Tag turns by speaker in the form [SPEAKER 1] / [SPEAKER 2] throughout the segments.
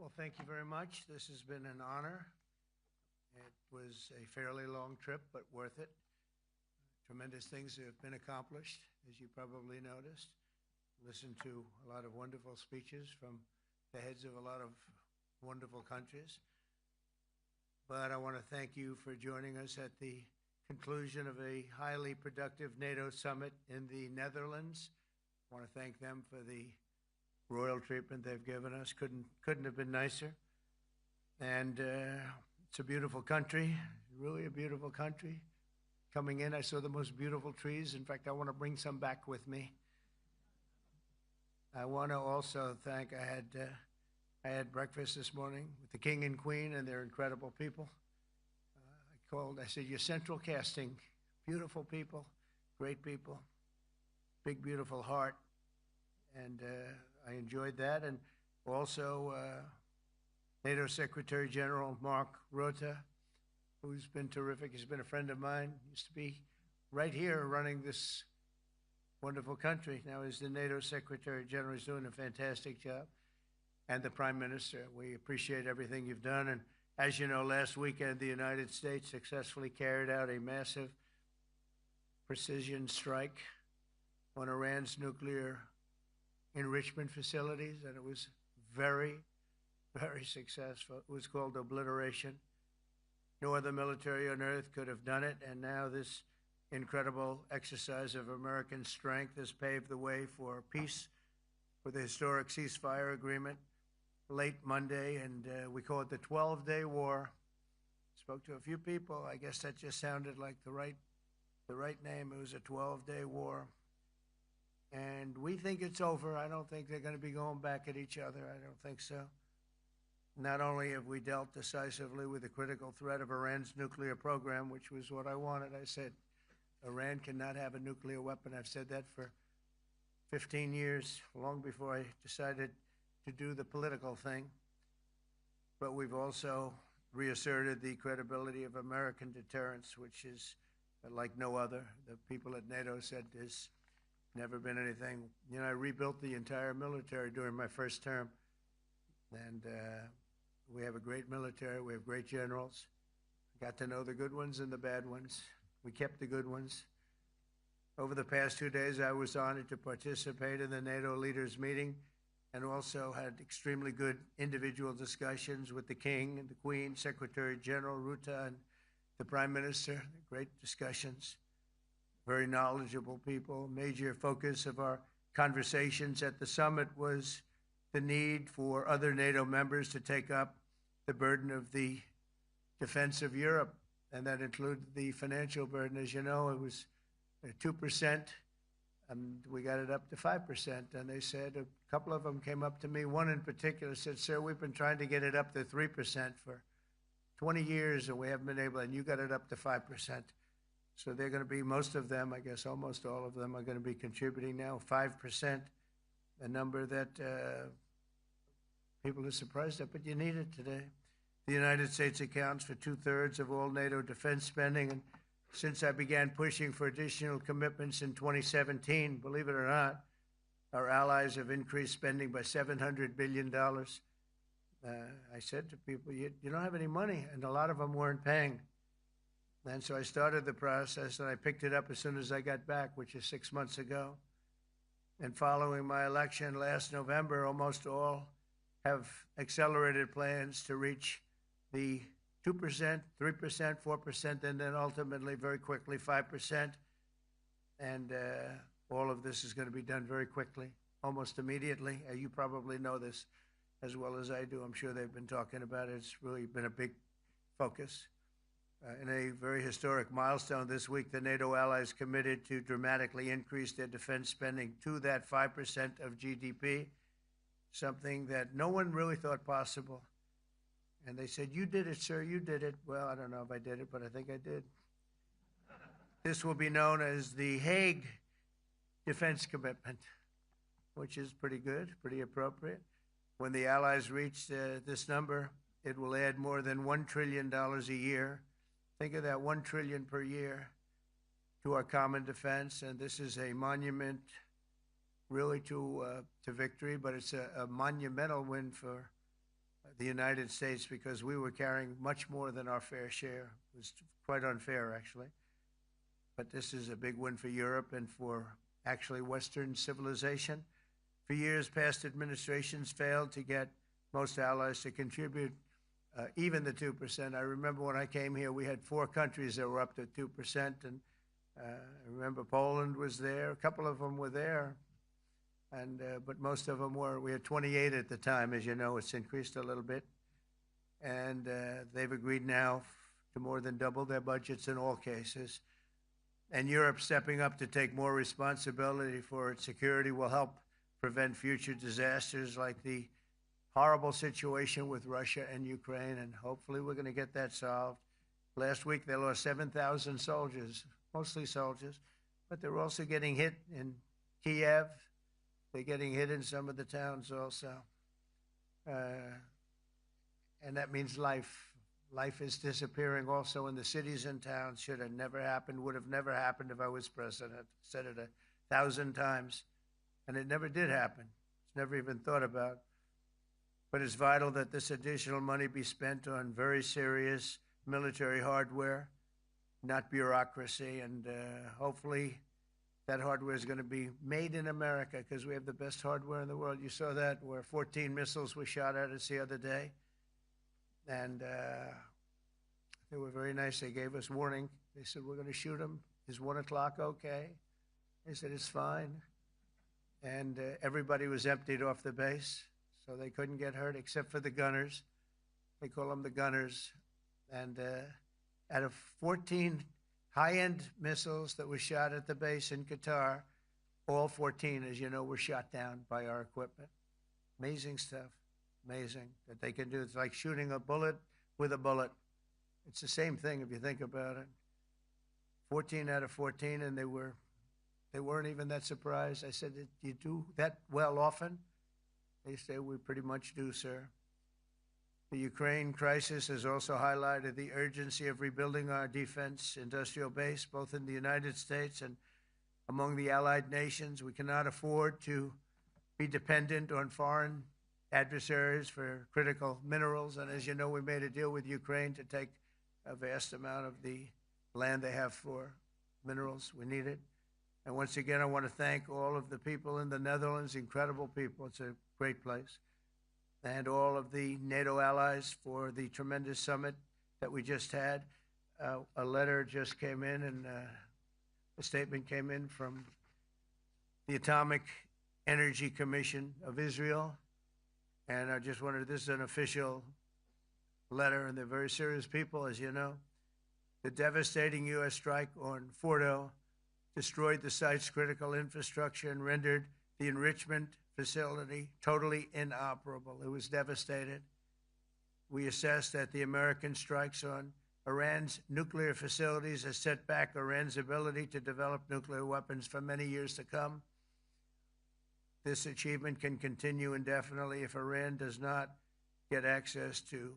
[SPEAKER 1] Well, thank you very much. This has been an honor. It was a fairly long trip, but worth it. Tremendous things have been accomplished, as you probably noticed. Listened to a lot of wonderful speeches from the heads of a lot of wonderful countries. But I want to thank you for joining us at the conclusion of a highly productive NATO summit in the Netherlands. I want to thank them for the royal treatment they've given us. Couldn't have been nicer. And it's a beautiful country, really a beautiful country. Coming in, I saw the most beautiful trees. In fact, I want to bring some back with me. I want to also thank, I had breakfast this morning with the King and Queen, and they're incredible people. I said, you're central casting, beautiful people, great people, big, beautiful heart. And I enjoyed that. And also NATO Secretary General Mark Rutte, who's been terrific. He's been a friend of mine, used to be right here running this wonderful country. Now he's the NATO Secretary General. He's doing a fantastic job. And the Prime Minister, we appreciate everything you've done. And as you know, last weekend, the United States successfully carried out a massive precision strike on Iran's nuclear enrichment facilities, and it was very, very successful. It was called obliteration. No other military on earth could have done it, and now this incredible exercise of American strength has paved the way for peace with a historic ceasefire agreement late Monday, and we call it the 12-day war. Spoke to a few people. I guess that just sounded like the right name. It was a 12-day war. And we think it's over. I don't think they're going to be going back at each other. I don't think so. Not only have we dealt decisively with the critical threat of Iran's nuclear program, which was what I wanted. I said, Iran cannot have a nuclear weapon. I've said that for 15 years, long before I decided to do the political thing. But we've also reasserted the credibility of American deterrence, which is like no other. The people at NATO said there's never been anything. You know, I rebuilt the entire military during my first term. And we have a great military. We have great generals. Got to know the good ones and the bad ones. We kept the good ones. Over the past 2 days, I was honored to participate in the NATO leaders meeting and also had extremely good individual discussions with the King and the Queen, Secretary General Rutte, and the Prime Minister. Great discussions. Very knowledgeable people. Major focus of our conversations at the summit was the need for other NATO members to take up the burden of the defense of Europe, and that included the financial burden. As you know, it was 2%, and we got it up to 5%. And they said, a couple of them came up to me. One in particular said, sir, we've been trying to get it up to 3% for 20 years, and we haven't been able, and you got it up to 5%. So they're going to be, most of them, I guess almost all of them, are going to be contributing now, 5%, a number that people are surprised at, but you need it today. The United States accounts for 2/3 of all NATO defense spending, and since I began pushing for additional commitments in 2017, believe it or not, our allies have increased spending by $700 billion. I said to people, you don't have any money, and a lot of them weren't paying. And so I started the process, and I picked it up as soon as I got back, which is 6 months ago. And following my election last November, almost all have accelerated plans to reach the 2%, 3%, 4%, and then ultimately, very quickly, 5%. And all of this is going to be done very quickly, almost immediately. You probably know this as well as I do. I'm sure they've been talking about it. It's really been a big focus. In a very historic milestone this week, the NATO allies committed to dramatically increase their defense spending to that 5% of GDP, something that no one really thought possible. And they said, you did it, sir, you did it. Well, I don't know if I did it, but I think I did. This will be known as the Hague Defense Commitment, which is pretty good, pretty appropriate. When the allies reach this number, it will add more than $1 trillion a year. Think of that, $1 trillion per year to our common defense. And this is a monument really to victory, but it's a monumental win for the United States because we were carrying much more than our fair share. It was quite unfair, actually. But this is a big win for Europe and for actually Western civilization. For years, past administrations failed to get most allies to contribute even the 2%. I remember when I came here, we had 4 countries that were up to 2%, and I remember Poland was there. A couple of them were there, and but most of them were. We had 28 at the time. As you know, it's increased a little bit, and they've agreed now to more than double their budgets in all cases. And Europe stepping up to take more responsibility for its security will help prevent future disasters like the horrible situation with Russia and Ukraine, and hopefully we're going to get that solved. Last week they lost 7,000 soldiers, mostly soldiers, but they're also getting hit in Kiev. They're getting hit in some of the towns also. And that means life. Life is disappearing also in the cities and towns. Should have never happened, would have never happened if I was president. I've said it 1,000 times, and it never did happen. It's never even thought about. But it's vital that this additional money be spent on very serious military hardware, not bureaucracy, and hopefully that hardware is going to be made in America because we have the best hardware in the world. You saw that where 14 missiles were shot at us the other day. And they were very nice. They gave us warning. They said, we're going to shoot them. Is 1 o'clock okay? They said, it's fine. And everybody was emptied off the base, so they couldn't get hurt except for the gunners. They call them the gunners. And out of 14 high-end missiles that were shot at the base in Qatar, all 14, as you know, were shot down by our equipment. Amazing stuff. Amazing that they can do. It's like shooting a bullet with a bullet. It's the same thing if you think about it. 14 out of 14, and they weren't even that surprised. I said, do you do that well often? They say, we pretty much do, sir. The Ukraine crisis has also highlighted the urgency of rebuilding our defense industrial base, both in the United States and among the allied nations. We cannot afford to be dependent on foreign adversaries for critical minerals. And as you know, we made a deal with Ukraine to take a vast amount of the land they have for minerals. We need it. And once again, I want to thank all of the people in the Netherlands, incredible people. It's a great place. And all of the NATO allies for the tremendous summit that we just had. A letter just came in, and a statement came in from the Atomic Energy Commission of Israel. And I just wondered, this is an official letter, and they're very serious people, as you know. The devastating U.S. strike on Fordo destroyed the site's critical infrastructure and rendered the enrichment facility totally inoperable. It was devastated. We assess that the American strikes on Iran's nuclear facilities has set back Iran's ability to develop nuclear weapons for many years to come. This achievement can continue indefinitely if Iran does not get access to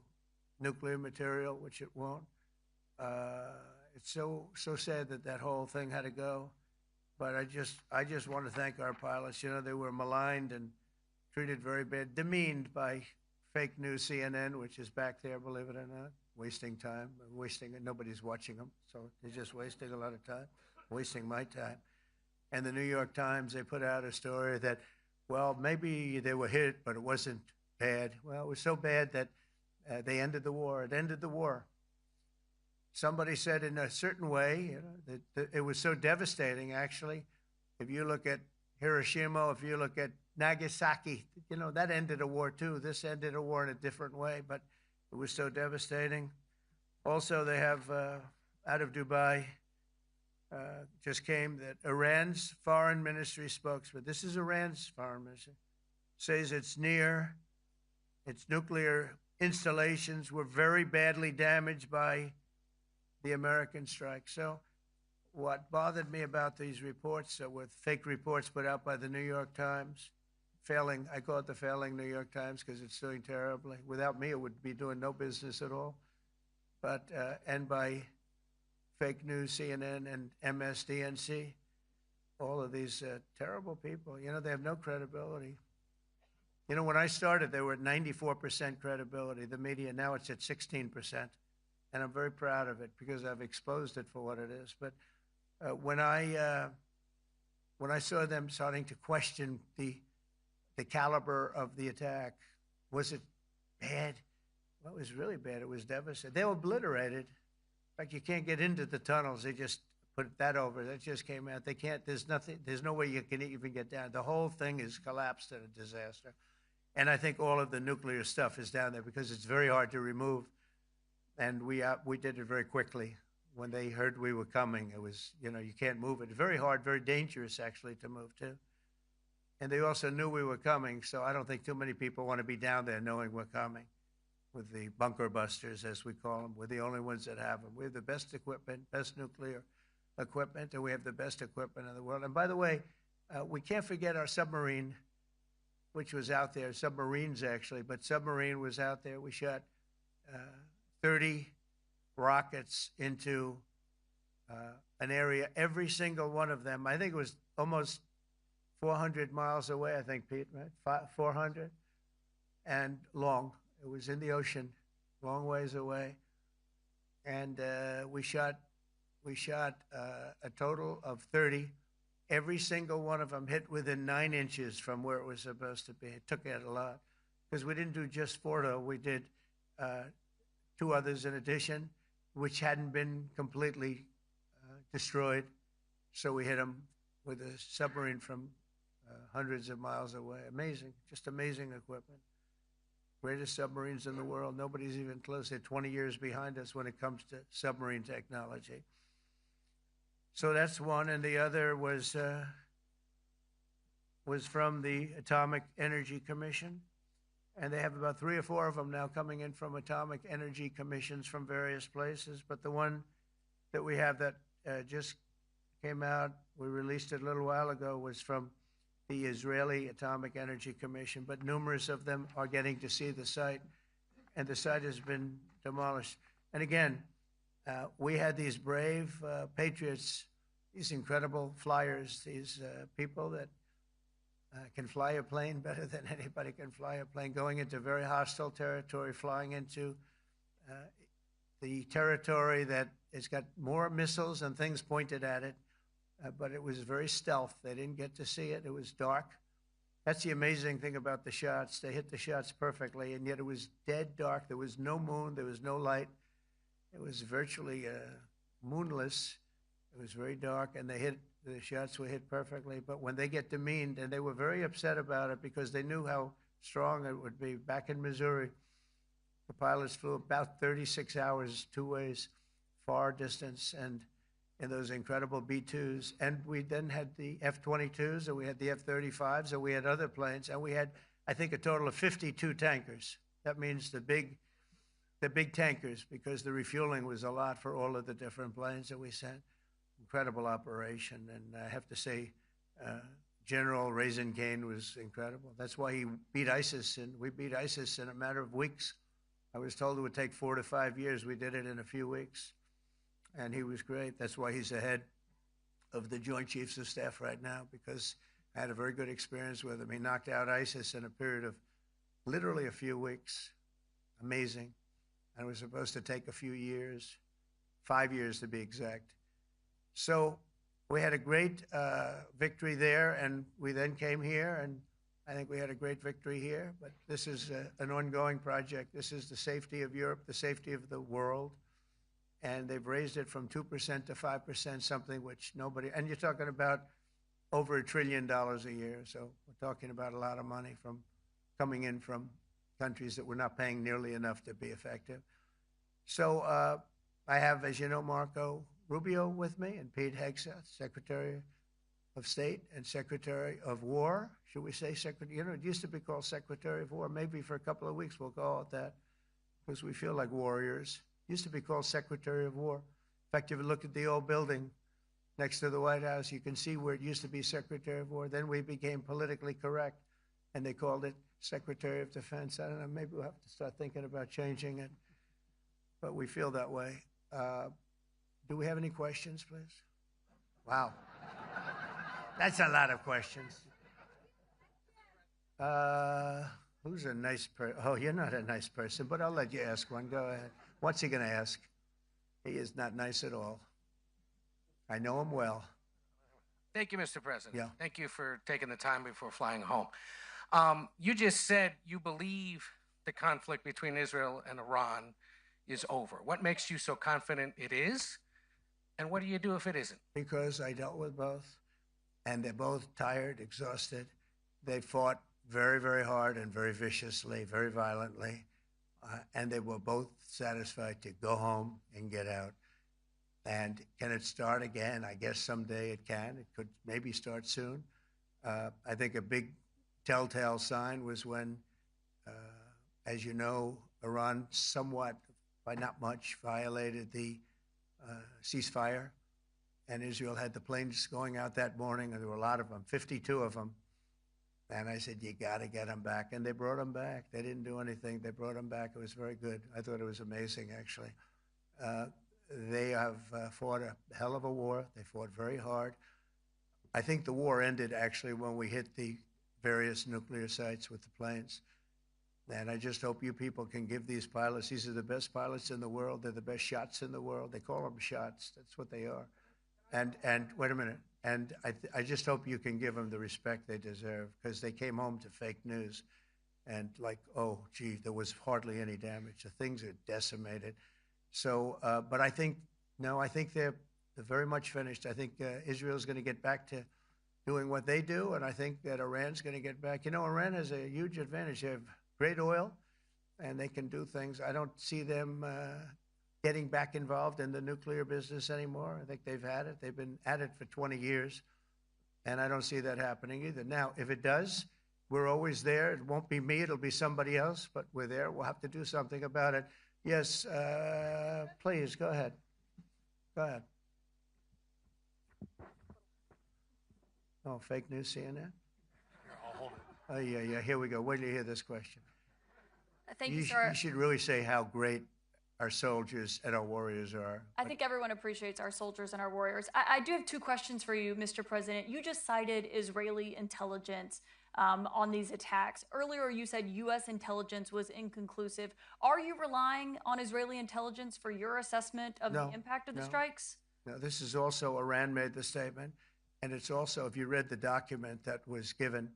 [SPEAKER 1] nuclear material, which it won't. It's so sad that that whole thing had to go. But I just want to thank our pilots. You know, they were maligned and treated very bad, demeaned by fake news CNN, which is back there, believe it or not, wasting time, nobody's watching them, so they're just wasting a lot of time, wasting my time. And the New York Times, they put out a story that, well, maybe they were hit, but it wasn't bad. Well, it was so bad that they ended the war. It ended the war. Somebody said in a certain way, you know, that it was so devastating, actually. If you look at Hiroshima, if you look at Nagasaki, you know, that ended a war too. This ended a war in a different way, but it was so devastating. Also, they have, out of Dubai, just came that Iran's foreign ministry spokesman, this is Iran's foreign ministry, says its nuclear installations were very badly damaged by the American strike. So what bothered me about these reports with fake reports put out by the New York Times, failing, I call it the failing New York Times because it's doing terribly. Without me, it would be doing no business at all. But, and by fake news, CNN and MSDNC, all of these terrible people, you know, they have no credibility. You know, when I started, they were at 94% credibility, the media. Now it's at 16%. And I'm very proud of it because I've exposed it for what it is. But when I saw them starting to question the caliber of the attack, was it bad? Well, it was really bad. It was devastating. They were obliterated. In fact, you can't get into the tunnels. They just put that over. That just came out. They can't. There's nothing. There's no way you can even get down. The whole thing is collapsed in a disaster. And I think all of the nuclear stuff is down there because it's very hard to remove. And we did it very quickly. When they heard we were coming, it was, you know, you can't move it. Very hard, very dangerous, actually, to move to. And they also knew we were coming, so I don't think too many people want to be down there knowing we're coming with the bunker busters, as we call them. We're the only ones that have them. We have the best equipment, best nuclear equipment, and we have the best equipment in the world. And by the way, we can't forget our submarine, which was out there, submarines actually, but submarine was out there. We shot 30 rockets into an area, every single one of them. I think it was almost 400 miles away, I think, Pete, right? 400 and long. It was in the ocean, long ways away. And we shot a total of 30. Every single one of them hit within 9 inches from where it was supposed to be. It took out a lot because we didn't do just 4, though. We did 2 others in addition, which hadn't been completely destroyed. So we hit them with a submarine from hundreds of miles away. Amazing, just amazing equipment. Greatest submarines in the world. Nobody's even close. They're 20 years behind us when it comes to submarine technology. So that's one, and the other was from the Atomic Energy Commission, and they have about 3 or 4 of them now coming in from Atomic Energy Commissions from various places. But the one that we have that just came out, we released it a little while ago, was from the Israeli Atomic Energy Commission, but numerous of them are getting to see the site, and the site has been demolished. And again, we had these brave patriots, these incredible flyers, these people that can fly a plane better than anybody can fly a plane, going into very hostile territory, flying into the territory that has got more missiles and things pointed at it, but it was very stealth. They didn't get to see it. It was dark. That's the amazing thing about the shots. They hit the shots perfectly, and yet it was dead dark. There was no moon. There was no light. It was virtually moonless. It was very dark, and the shots were hit perfectly. But when they get demeaned, and they were very upset about it because they knew how strong it would be. Back in Missouri, the pilots flew about 36 hours, 2 ways, far distance, and in those incredible B-2s. And we then had the F-22s, and we had the F-35s, and we had other planes, and we had, I think, a total of 52 tankers. That means the big tankers, because the refueling was a lot for all of the different planes that we sent. Incredible operation, and I have to say, General Raisin Kane was incredible. That's why he beat ISIS, and we beat ISIS in a matter of weeks. I was told it would take 4 to 5 years. We did it in a few weeks, and he was great. That's why he's the head of the Joint Chiefs of Staff right now, because I had a very good experience with him. He knocked out ISIS in a period of literally a few weeks. Amazing. And it was supposed to take a few years, 5 years to be exact. So we had a great victory there, and we then came here, and I think we had a great victory here. But this is an ongoing project. This is the safety of Europe, the safety of the world. And they've raised it from 2% to 5%, something which nobody, and you're talking about over $1 trillion a year. So we're talking about a lot of money from coming in from countries that were not paying nearly enough to be effective. So I have, as you know, Marco Rubio with me, and Pete Hegseth, Secretary of State and Secretary of War. Should we say Secretary? You know, it used to be called Secretary of War. Maybe for a couple of weeks we'll call it that because we feel like warriors. It used to be called Secretary of War. In fact, if you look at the old building next to the White House, you can see where it used to be Secretary of War. Then we became politically correct, and they called it Secretary of Defense. I don't know, maybe we'll have to start thinking about changing it, but we feel that way. Do we have any questions, please? Wow. That's a lot of questions. Who's a nice person? Oh, you're not a nice person, but I'll let you ask one. Go ahead. What's he going to ask? He is not nice at all. I know him well.
[SPEAKER 2] Thank you, Mr. President.
[SPEAKER 1] Yeah.
[SPEAKER 2] Thank you for taking the time before flying home. You just said you believe the conflict between Israel and Iran is over. What makes you so confident it is? And what do you do if it isn't?
[SPEAKER 1] Because I dealt with both, and they're both tired, exhausted. They fought very, very hard and very viciously, very violently, and they were both satisfied to go home and get out. And can it start again? I guess someday it can. It could maybe start soon. I think a big telltale sign was when, as you know, Iran somewhat, by not much, violated the ceasefire. And Israel had the planes going out that morning, and there were a lot of them, 52 of them. And I said, you got to get them back. And they brought them back. They didn't do anything. They brought them back. It was very good. I thought it was amazing, actually. They have fought a hell of a war. They fought very hard. I think the war ended, actually, when we hit the various nuclear sites with the planes. And I just hope you people can give these pilots, these are the best pilots in the world. They're the best shots in the world. They call them shots. That's what they are. And wait a minute. And I just hope you can give them the respect they deserve, because they came home to fake news. And like, oh, gee, there was hardly any damage. The things are decimated. So, but I think, no, I think they're very much finished. I think Israel's going to get back to doing what they do, and I think that Iran's going to get back. You know, Iran has a huge advantage. They have great oil, and they can do things. I don't see them getting back involved in the nuclear business anymore. I think they've had it. They've been at it for 20 years, and I don't see that happening either. Now, if it does, we're always there. It won't be me. It'll be somebody else, but we're there. We'll have to do something about it. Yes, please, go ahead. Go ahead. Oh, fake news, CNN?
[SPEAKER 2] Here, I'll hold it.
[SPEAKER 1] Oh, yeah, here we go. Wait till you hear this question.
[SPEAKER 3] Thank you, sir.
[SPEAKER 1] You should really say how great our soldiers and our warriors are.
[SPEAKER 3] I think everyone appreciates our soldiers and our warriors. I do have two questions for you, Mr. President. You just cited Israeli intelligence on these attacks. Earlier, you said U.S. intelligence was inconclusive. Are you relying on Israeli intelligence for your assessment of the impact of the strikes?
[SPEAKER 1] No, this is also, Iran made the statement, and it's also, if you read the document that was given,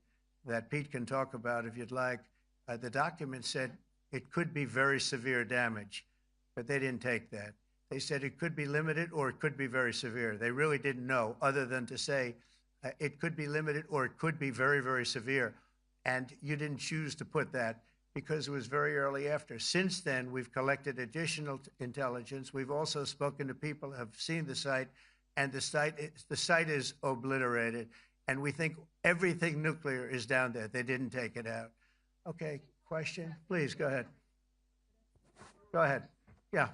[SPEAKER 1] that Pete can talk about if you'd like, the document said it could be very severe damage, but they didn't take that. They said it could be limited or it could be very severe. They really didn't know, other than to say it could be limited or it could be very, very severe. And you didn't choose to put that because it was very early after. Since then, we've collected additional intelligence. We've also spoken to people who have seen the site, and the site is obliterated. And we think everything nuclear is down there. They didn't take it out. Okay, question? Please, go ahead. Go ahead. Yeah,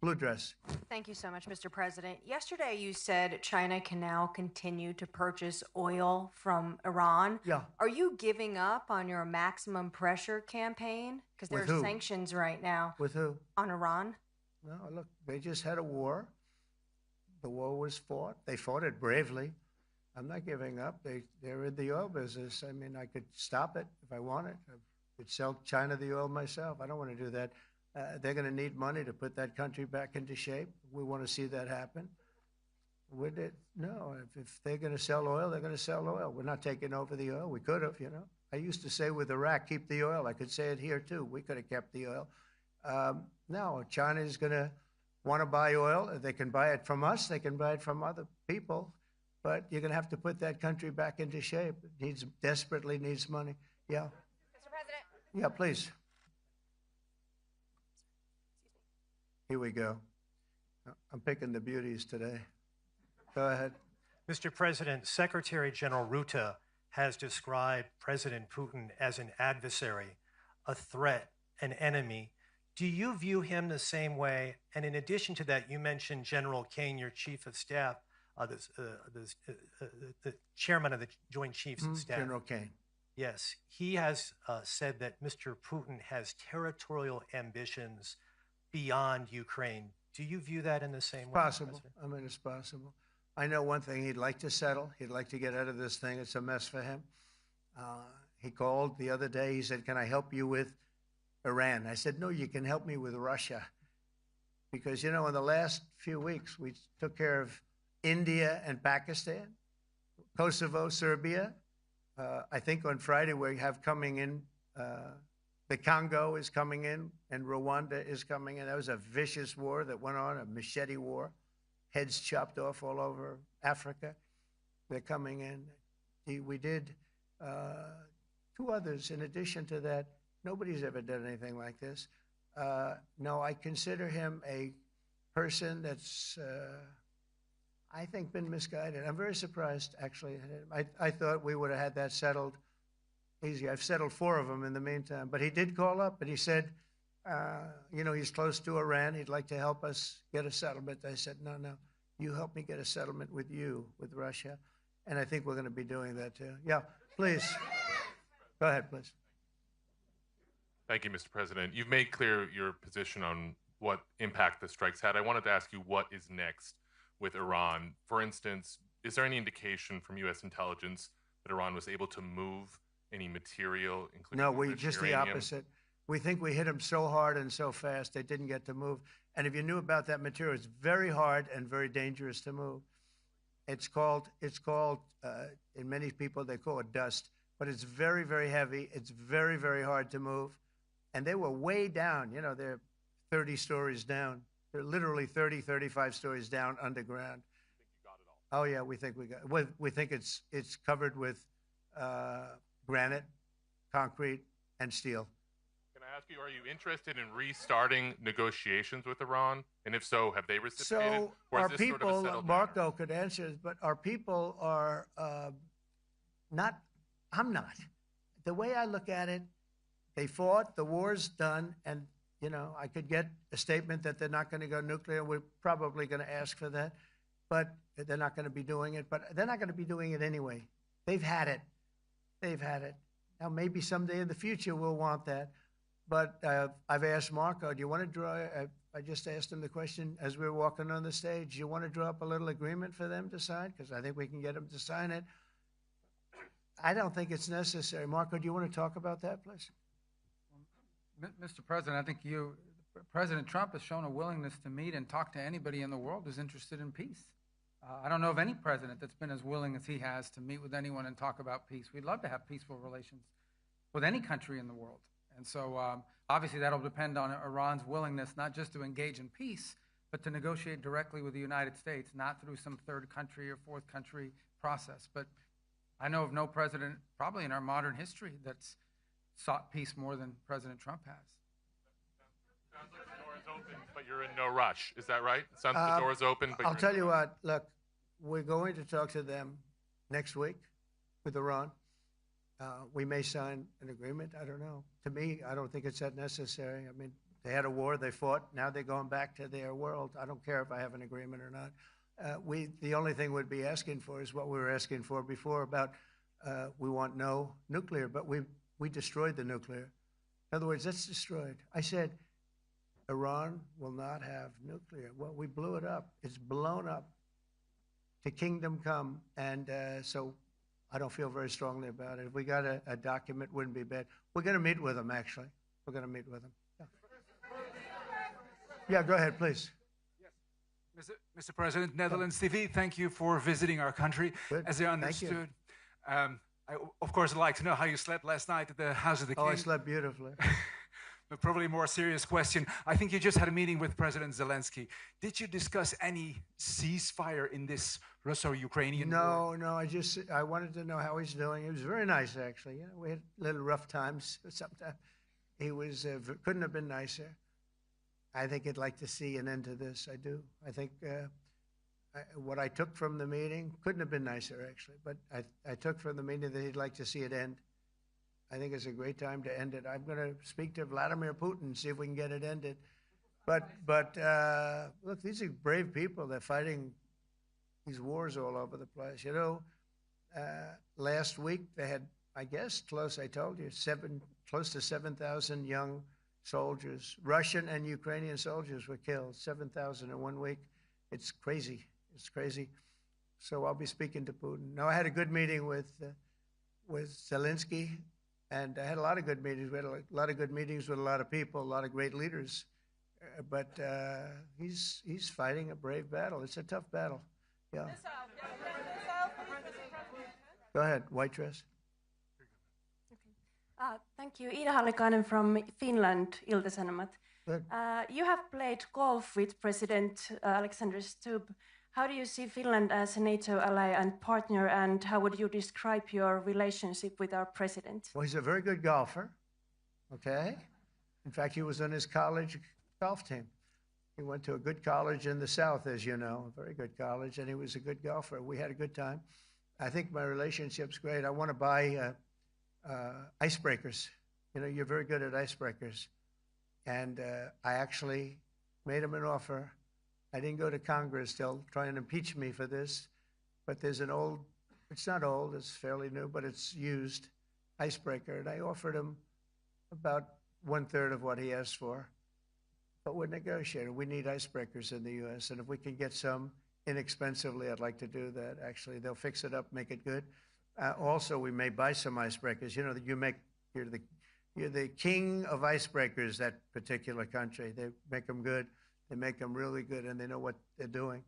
[SPEAKER 1] blue dress.
[SPEAKER 4] Thank you so much, Mr. President. Yesterday, you said China can now continue to purchase oil from Iran.
[SPEAKER 1] Yeah.
[SPEAKER 4] Are you giving up on your maximum pressure campaign? Because there are sanctions right now.
[SPEAKER 1] With who?
[SPEAKER 4] On Iran.
[SPEAKER 1] No, look, they just had a war. The war was fought. They fought it bravely. I'm not giving up. They're in the oil business. I mean, I could stop it if I wanted. I could sell China the oil myself. I don't want to do that. They're going to need money to put that country back into shape. We want to see that happen. Would it? No. If they're going to sell oil, they're going to sell oil. We're not taking over the oil. We could have, you know. I used to say with Iraq, keep the oil. I could say it here, too. We could have kept the oil. No, China is going to want to buy oil. They can buy it from us. They can buy it from other people. But you're going to have to put that country back into shape. It desperately needs money. Yeah.
[SPEAKER 4] Mr. President.
[SPEAKER 1] Yeah, please. Here we go. I'm picking the beauties today. Go ahead.
[SPEAKER 5] Mr. President, Secretary General Rutte has described President Putin as an adversary, a threat, an enemy. Do you view him the same way? And in addition to that, you mentioned General Kane, your chief of staff, the chairman of the Joint Chiefs of Staff.
[SPEAKER 1] General Kane.
[SPEAKER 5] Yes. He has said that Mr. Putin has territorial ambitions beyond Ukraine. Do you view that in the same way?
[SPEAKER 1] Possible. I mean, it's possible. I know one thing. He'd like to settle. He'd like to get out of this thing. It's a mess for him. He called the other day. He said, "Can I help you with Iran?" I said, "No, you can help me with Russia." Because, in the last few weeks, we took care of India and Pakistan, Kosovo, Serbia. I think on Friday we have coming in, the Congo is coming in, and Rwanda is coming in. That was a vicious war that went on, a machete war, heads chopped off all over Africa. They're coming in. We did 2 others in addition to that. Nobody's ever done anything like this. No, I consider him a person that's, I think, been misguided. I'm very surprised, actually. I thought we would have had that settled easy. I've settled 4 of them in the meantime. But he did call up, and he said, he's close to Iran. He'd like to help us get a settlement. I said, no, you help me get a settlement with Russia. And I think we're going to be doing that, too. Yeah, please. Go ahead, please.
[SPEAKER 6] Thank you, Mr. President. You've made clear your position on what impact the strikes had. I wanted to ask you what is next with Iran. For instance, is there any indication from U.S. intelligence that Iran was able to move any material, including
[SPEAKER 1] No, just the opposite. We think we hit them so hard and so fast they didn't get to move. And if you knew about that material, it's very hard and very dangerous to move. It's called in many people they call it dust, but it's very, very heavy. It's very, very hard to move. And they were way down. They're 30 stories down. They're literally 30, 35 stories down underground.
[SPEAKER 6] You think you got it all?
[SPEAKER 1] Oh yeah, we think we got. We think it's covered with granite, concrete, and steel.
[SPEAKER 6] Can I ask you, are you interested in restarting negotiations with Iran? And if so, have they reciprocated?
[SPEAKER 1] So
[SPEAKER 6] or is
[SPEAKER 1] our
[SPEAKER 6] this
[SPEAKER 1] people,
[SPEAKER 6] sort of a settled
[SPEAKER 1] Marco
[SPEAKER 6] matter?
[SPEAKER 1] could answer this, but our people are not. I'm not. The way I look at it, they fought. The war's done, and I could get a statement that they're not going to go nuclear. We're probably going to ask for that, but they're not going to be doing it. But they're not going to be doing it anyway. They've had it. They've had it. Now, maybe someday in the future we'll want that. But I've asked Marco, do you want to draw? I just asked him the question as we were walking on the stage. Do you want to draw up a little agreement for them to sign? Because I think we can get them to sign it. I don't think it's necessary. Marco, do you want to talk about that, please?
[SPEAKER 7] Mr. President, I think President Trump has shown a willingness to meet and talk to anybody in the world who's interested in peace. I don't know of any president that's been as willing as he has to meet with anyone and talk about peace. We'd love to have peaceful relations with any country in the world. And so obviously that'll depend on Iran's willingness not just to engage in peace, but to negotiate directly with the United States, not through some third country or fourth country process. But I know of no president, probably in our modern history, that's sought peace more than President Trump has.
[SPEAKER 6] Sounds like the door is open, but you're in no rush. Is that right? It sounds like the door is open, but
[SPEAKER 1] I'll tell you what. Look, we're going to talk to them next week with Iran. We may sign an agreement. I don't know. To me, I don't think it's that necessary. I mean, they had a war. They fought. Now they're going back to their world. I don't care if I have an agreement or not. The only thing we'd be asking for is what we were asking for before about we want no nuclear, but we destroyed the nuclear. In other words, that's destroyed. I said, Iran will not have nuclear. Well, we blew it up. It's blown up to kingdom come. And so I don't feel very strongly about it. If we got a document, wouldn't be bad. We're going to meet with them, actually. We're going to meet with them. Yeah, go ahead, please.
[SPEAKER 8] Mr. President, Netherlands TV, thank you for visiting our country.
[SPEAKER 1] Good.
[SPEAKER 8] As I understood, I, of course, I'd like to know how you slept last night at the House of the King.
[SPEAKER 1] Oh, I slept beautifully.
[SPEAKER 8] But probably a more serious question. I think you just had a meeting with President Zelensky. Did you discuss any ceasefire in this Russo-Ukrainian war?
[SPEAKER 1] No. I wanted to know how he's doing. He was very nice, actually. We had little rough times sometimes. He was couldn't have been nicer. I think he'd like to see an end to this. I do. I think what I took from the meeting couldn't have been nicer, actually. But I took from the meeting that he'd like to see it end. I think it's a great time to end it. I'm going to speak to Vladimir Putin and see if we can get it ended. But look, these are brave people. They're fighting these wars all over the place. Last week they had, I guess, I told you, close to 7,000 young soldiers, Russian and Ukrainian soldiers were killed, 7,000 in 1 week. It's crazy. It's crazy. So I'll be speaking to Putin. Now, I had a good meeting with Zelensky. And I had a lot of good meetings. We had a lot of good meetings with a lot of people, a lot of great leaders. But he's fighting a brave battle. It's a tough battle. Yeah. Go ahead, white dress.
[SPEAKER 9] Thank you. Ida Hallikainen from Finland, Ilta-Sanomat.
[SPEAKER 1] Good.
[SPEAKER 9] You have played golf with President Alexander Stubb. How do you see Finland as a NATO ally and partner, and how would you describe your relationship with our president?
[SPEAKER 1] Well, he's a very good golfer, okay? In fact, he was on his college golf team. He went to a good college in the South, as you know, a very good college, and he was a good golfer. We had a good time. I think my relationship's great. I want to buy icebreakers. You know, you're very good at icebreakers. And I actually made him an offer. I didn't go to Congress. They'll try and impeach me for this. But there's an old, it's not old, it's fairly new, but it's used icebreaker. And I offered him about 1/3 of what he asked for. But we're negotiating. We need icebreakers in the U.S. And if we can get some inexpensively, I'd like to do that. Actually, they'll fix it up, make it good. Also, we may buy some icebreakers. You know, you're the king of icebreakers, that particular country. They make them good. They make them really good, and they know what they're doing.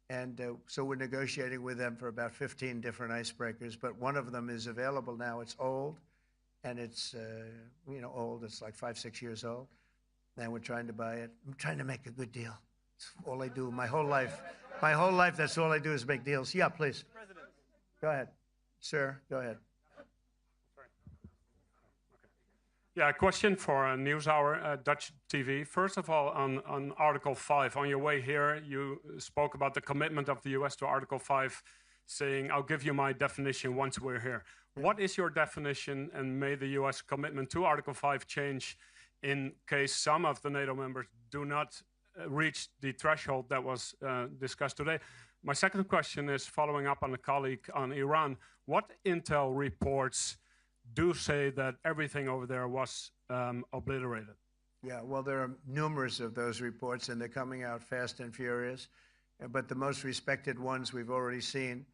[SPEAKER 1] And so we're negotiating with them for about 15 different icebreakers, but one of them is available now. It's old, and it's, old. It's like 5-6 years old, and we're trying to buy it. I'm trying to make a good deal. It's all I do my whole life. My whole life, that's all I do is make deals. Yeah, please. President. Go ahead. Sir, go ahead.
[SPEAKER 10] Yeah, a question for NewsHour, Dutch TV. First of all, on Article 5, on your way here, you spoke about the commitment of the U.S. to Article 5, saying, I'll give you my definition once we're here. What is your definition, and may the U.S. commitment to Article 5 change in case some of the NATO members do not reach the threshold that was discussed today? My second question is following up on a colleague on Iran. What intel reports do say that everything over there was obliterated?
[SPEAKER 1] Yeah, well, there are numerous of those reports, and they're coming out fast and furious. But the most respected ones we've already seen.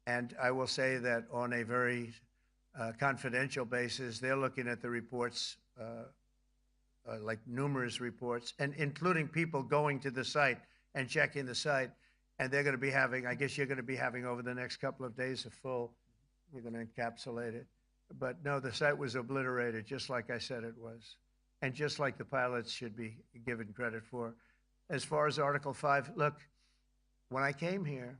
[SPEAKER 1] And I will say that on a very confidential basis, they're looking at the reports, like numerous reports, and including people going to the site and checking the site. And they're going to be having, I guess you're going to be having over the next couple of days you're going to encapsulate it. But no, the site was obliterated, just like I said it was, and just like the pilots should be given credit for. As far as Article 5, look, when I came here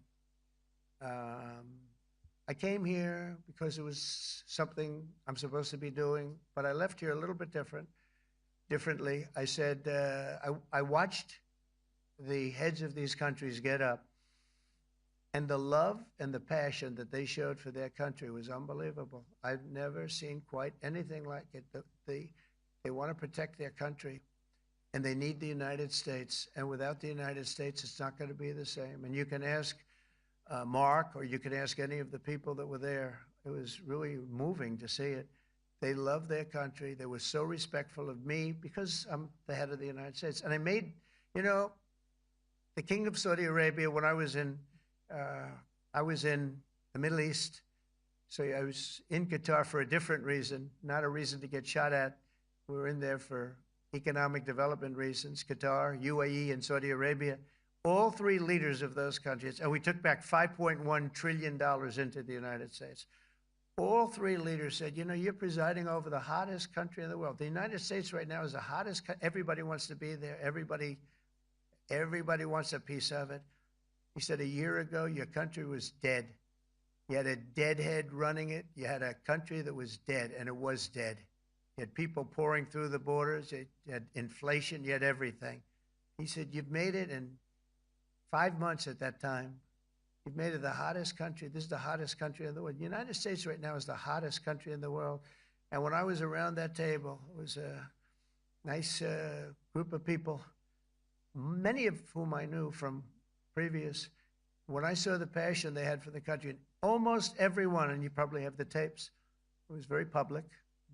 [SPEAKER 1] because it was something I'm supposed to be doing, but I left here a little bit differently. I said, I watched the heads of these countries get up, and the love and the passion that they showed for their country was unbelievable. I've never seen quite anything like it. They want to protect their country, and they need the United States. And without the United States, it's not going to be the same. And you can ask Mark, or you can ask any of the people that were there. It was really moving to see it. They love their country. They were so respectful of me because I'm the head of the United States. And I made, the King of Saudi Arabia, when I was in the Middle East. So I was in Qatar for a different reason, not a reason to get shot at. We were in there for economic development reasons, Qatar, UAE, and Saudi Arabia. All three leaders of those countries, and we took back $5.1 trillion into the United States. All three leaders said, you're presiding over the hottest country in the world. The United States right now is the hottest. Everybody wants to be there. Everybody wants a piece of it. He said, a year ago, your country was dead. You had a deadhead running it. You had a country that was dead, and it was dead. You had people pouring through the borders. You had inflation. You had everything. He said, you've made it in 5 months at that time. You've made it the hottest country. This is the hottest country in the world. The United States right now is the hottest country in the world. And when I was around that table, it was a nice group of people, many of whom I knew from previous. When I saw the passion they had for the country, almost everyone, and you probably have the tapes, it was very public,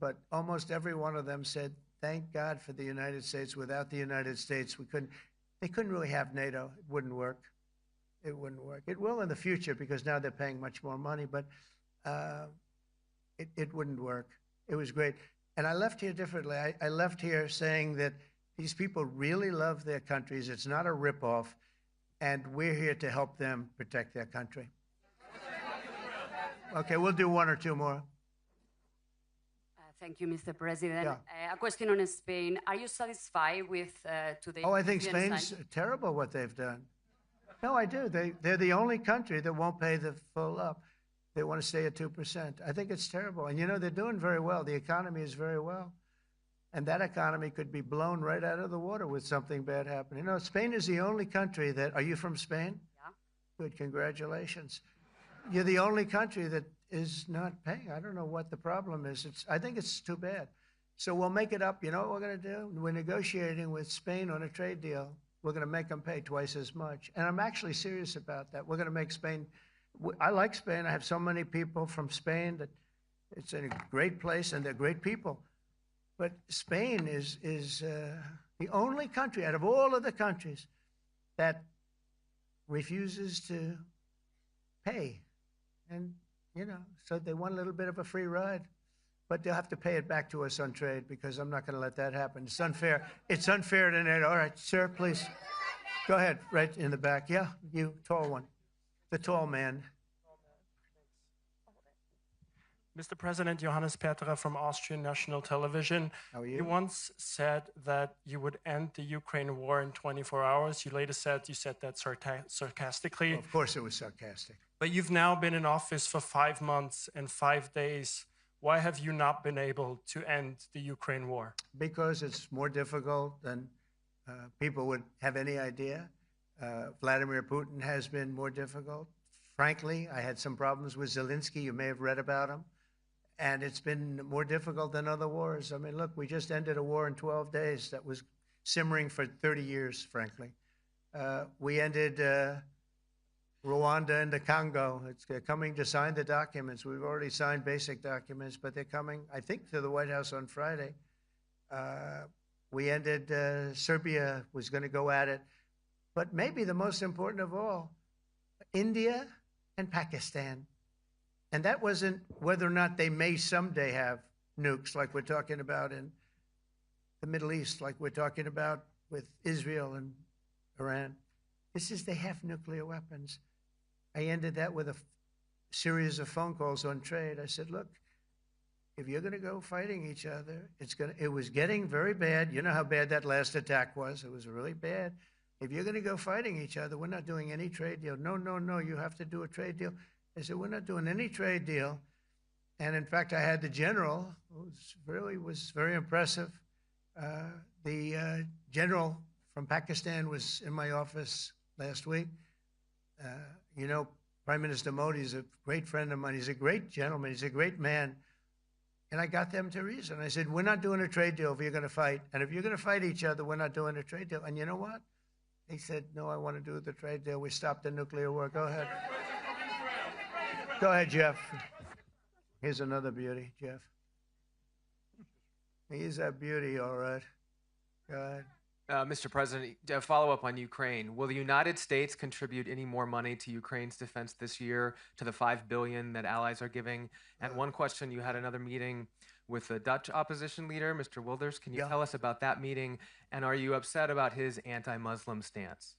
[SPEAKER 1] but almost every one of them said, thank God for the United States. Without the United States, they couldn't really have NATO. It wouldn't work. It wouldn't work. It will in the future because now they're paying much more money, but it wouldn't work. It was great. And I left here differently. I left here saying that these people really love their countries. It's not a ripoff, and we're here to help them protect their country. Okay, we'll do one or two more.
[SPEAKER 11] Thank you, Mr. President.
[SPEAKER 1] Yeah.
[SPEAKER 11] A question on Spain. Are you satisfied with today's?
[SPEAKER 1] Oh, I think Spain's terrible what they've done. No, I do. They're the only country that won't pay the full up. They want to stay at 2%. I think it's terrible. And, you know, they're doing very well. The economy is very well. And that economy could be blown right out of the water with something bad happening. You know, Spain is the only country that... Are you from Spain?
[SPEAKER 11] Yeah.
[SPEAKER 1] Good, congratulations. You're the only country that is not paying. I don't know what the problem is. I think it's too bad. So we'll make it up. You know what we're going to do? We're negotiating with Spain on a trade deal. We're going to make them pay twice as much. And I'm actually serious about that. We're going to make Spain... I like Spain. I have so many people from Spain that it's a great place and they're great people. But Spain is the only country out of all of the countries that refuses to pay. And, you know, so they want a little bit of a free ride. But they'll have to pay it back to us on trade because I'm not going to let that happen. It's unfair. It's unfair to NATO. All right, sir, please. Go ahead, right in the back. Yeah, you, tall one. The tall man.
[SPEAKER 12] Mr. President, Johannes Petra from Austrian National Television.
[SPEAKER 1] How are you?
[SPEAKER 12] You once said that you would end the Ukraine war in 24 hours. You later said you said that sarcastically.
[SPEAKER 1] Well, of course it was sarcastic.
[SPEAKER 12] But you've now been in office for 5 months and 5 days. Why have you not been able to end the Ukraine war?
[SPEAKER 1] Because it's more difficult than people would have any idea. Vladimir Putin has been more difficult. Frankly, I had some problems with Zelensky. You may have read about him. And it's been more difficult than other wars. I mean, look, we just ended a war in 12 days that was simmering for 30 years, frankly. We ended Rwanda and the Congo. They're coming to sign the documents. We've already signed basic documents, but they're coming, I think, to the White House on Friday. We ended Serbia was going to go at it. But maybe the most important of all, India and Pakistan. And that wasn't whether or not they may someday have nukes like we're talking about in the Middle East, like we're talking about with Israel and Iran. This is they have nuclear weapons. I ended that with a series of phone calls on trade. I said, look, if you're going to go fighting each other, it was getting very bad. You know how bad that last attack was. It was really bad. If you're going to go fighting each other, we're not doing any trade deal. No, no, no, you have to do a trade deal. I said, we're not doing any trade deal. And in fact, I had the general, who was very impressive. The general from Pakistan was in my office last week. You know, Prime Minister Modi is a great friend of mine. He's a great gentleman. He's a great man. And I got them to reason. I said, we're not doing a trade deal if you're going to fight. And if you're going to fight each other, we're not doing a trade deal. And you know what? He said, no, I want to do the trade deal. We stopped the nuclear war. Go ahead. Go ahead, Jeff. Here's another beauty, Jeff. He's a beauty, all right. Go ahead.
[SPEAKER 13] Mr. President, to follow up on Ukraine, will the United States contribute any more money to Ukraine's defense this year to the $5 billion that allies are giving? And one question, you had another meeting with the Dutch opposition leader, Mr. Wilders. Can you tell us about that meeting? And are you upset about his anti-Muslim stance?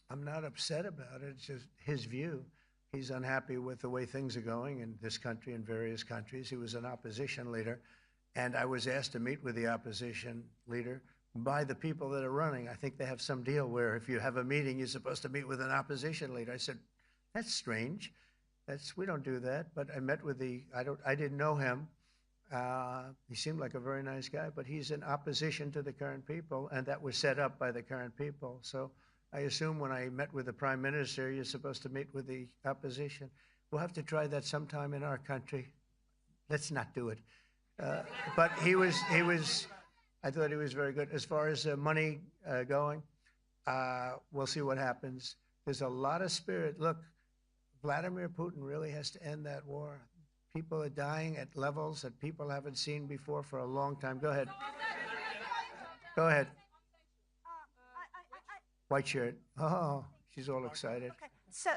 [SPEAKER 1] I'm not upset about it. It's just his view. He's unhappy with the way things are going in this country and various countries. He was an opposition leader. And I was asked to meet with the opposition leader by the people that are running. I think they have some deal where if you have a meeting, you're supposed to meet with an opposition leader. I said, that's strange. We don't do that. But I met with I didn't know him. He seemed like a very nice guy, but he's in opposition to the current people, and that was set up by the current people. So I assume when I met with the Prime Minister, you're supposed to meet with the opposition. We'll have to try that sometime in our country. Let's not do it. But I thought he was very good. As far as money going, we'll see what happens. There's a lot of spirit. Look, Vladimir Putin really has to end that war. People are dying at levels that people haven't seen before for a long time. Go ahead. Go ahead. White shirt. Oh, she's all excited.
[SPEAKER 14] Okay. So,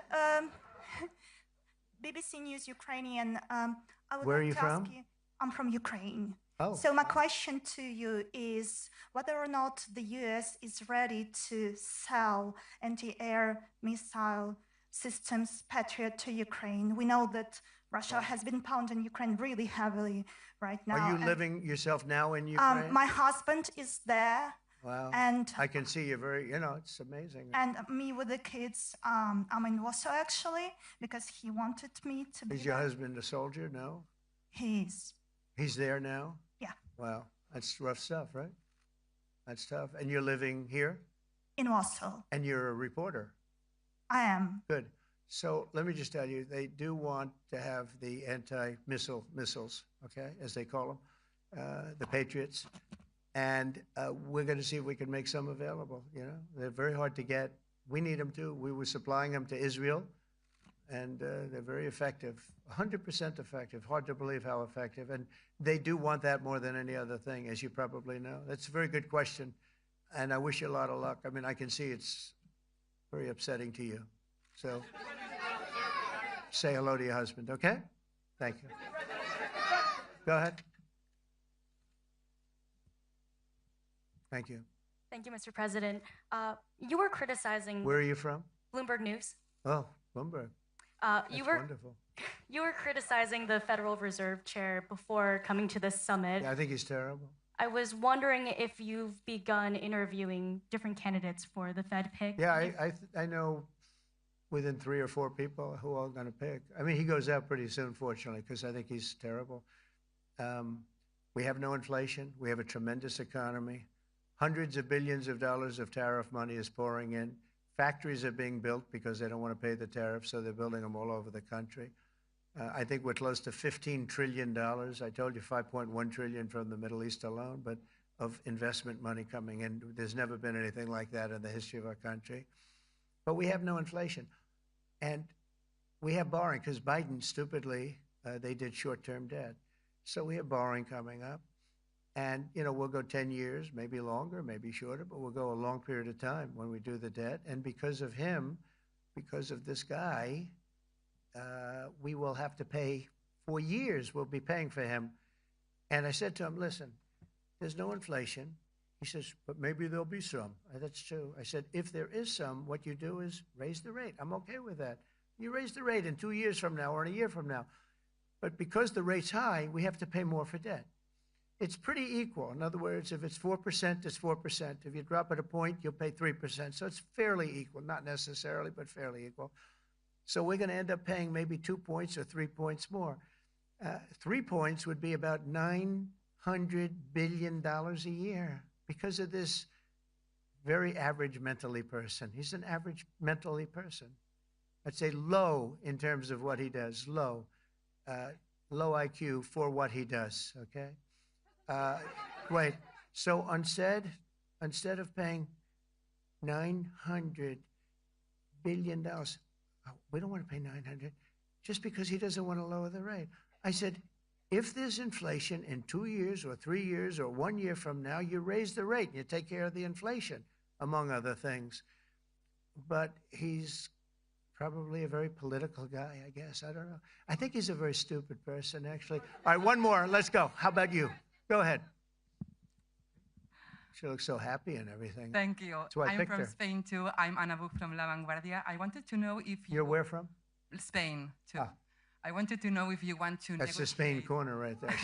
[SPEAKER 14] BBC News Ukrainian. I would
[SPEAKER 1] Where
[SPEAKER 14] like
[SPEAKER 1] are you
[SPEAKER 14] to
[SPEAKER 1] from?
[SPEAKER 14] ask you, I'm from Ukraine.
[SPEAKER 1] Oh.
[SPEAKER 14] So my question to you is whether or not the US is ready to sell anti-air missile systems Patriot to Ukraine. We know that Russia has been pounding Ukraine really heavily right now.
[SPEAKER 1] Are you living yourself now in Ukraine?
[SPEAKER 14] My husband is there.
[SPEAKER 1] Wow.
[SPEAKER 14] And
[SPEAKER 1] I can see you very, it's amazing.
[SPEAKER 14] And me with the kids, I'm in Warsaw actually, because he wanted me to be
[SPEAKER 1] Is your husband a soldier? No?
[SPEAKER 14] He's
[SPEAKER 1] there now?
[SPEAKER 14] Yeah.
[SPEAKER 1] Wow. That's rough stuff, right? That's tough. And you're living here?
[SPEAKER 14] In Warsaw.
[SPEAKER 1] And you're a reporter?
[SPEAKER 14] I am.
[SPEAKER 1] Good. So let me just tell you, they do want to have the missiles, okay, as they call them, the Patriots. And we're going to see if we can make some available. They're very hard to get. We need them too. We were supplying them to Israel, and they're very effective, 100% effective. Hard to believe how effective. And they do want that more than any other thing, as you probably know. That's a very good question, and I wish you a lot of luck. I mean, I can see it's very upsetting to you. So say hello to your husband, okay? Thank you. Go ahead. Thank you.
[SPEAKER 15] Thank you, Mr. President. You were criticizing...
[SPEAKER 1] Where are you from?
[SPEAKER 15] Bloomberg News.
[SPEAKER 1] Oh, Bloomberg.
[SPEAKER 15] That's
[SPEAKER 1] wonderful.
[SPEAKER 15] You were criticizing the Federal Reserve Chair before coming to this summit.
[SPEAKER 1] Yeah, I think he's terrible.
[SPEAKER 15] I was wondering if you've begun interviewing different candidates for the Fed pick.
[SPEAKER 1] Yeah, I know within 3 or 4 people who I'm going to pick. I mean, he goes out pretty soon, fortunately, because I think he's terrible. We have no inflation. We have a tremendous economy. Hundreds of billions of dollars of tariff money is pouring in. Factories are being built because they don't want to pay the tariffs, so they're building them all over the country. I think we're close to $15 trillion. I told you $5.1 trillion from the Middle East alone, but of investment money coming in. There's never been anything like that in the history of our country. But we have no inflation. And we have borrowing because Biden, stupidly, they did short-term debt. So we have borrowing coming up. And, we'll go 10 years, maybe longer, maybe shorter, but we'll go a long period of time when we do the debt. And because of him, because of this guy, we will have to pay for years. We'll be paying for him. And I said to him, listen, there's no inflation. He says, but maybe there'll be some. That's true. I said, if there is some, what you do is raise the rate. I'm okay with that. You raise the rate in 2 years from now or in a year from now. But because the rate's high, we have to pay more for debt. It's pretty equal. In other words, if it's 4%, it's 4%. If you drop it a point, you'll pay 3%. So it's fairly equal, not necessarily, but fairly equal. So we're going to end up paying maybe 2 points or 3 points more. 3 points would be about $900 billion a year because of this very average mentally person. He's an average mentally person. I'd say low in terms of what he does, low IQ for what he does, okay? Wait, so instead of paying $900 billion, we don't want to pay 900 just because he doesn't want to lower the rate. I said, if there's inflation in 2 years or 3 years or 1 year from now, you raise the rate and you take care of the inflation, among other things. But he's probably a very political guy, I guess. I don't know. I think he's a very stupid person, actually. All right, one more. Let's go. How about you? Go ahead. She looks so happy and everything.
[SPEAKER 16] Thank you.
[SPEAKER 1] That's why I
[SPEAKER 16] I'm
[SPEAKER 1] picked
[SPEAKER 16] from
[SPEAKER 1] her.
[SPEAKER 16] Spain too. I'm Ana Bu from La Vanguardia. I wanted to know if
[SPEAKER 1] You're where from?
[SPEAKER 16] Spain too.
[SPEAKER 1] Ah.
[SPEAKER 16] I wanted to know if you want to
[SPEAKER 1] That's the
[SPEAKER 16] negotiate.
[SPEAKER 1] Spain corner right there.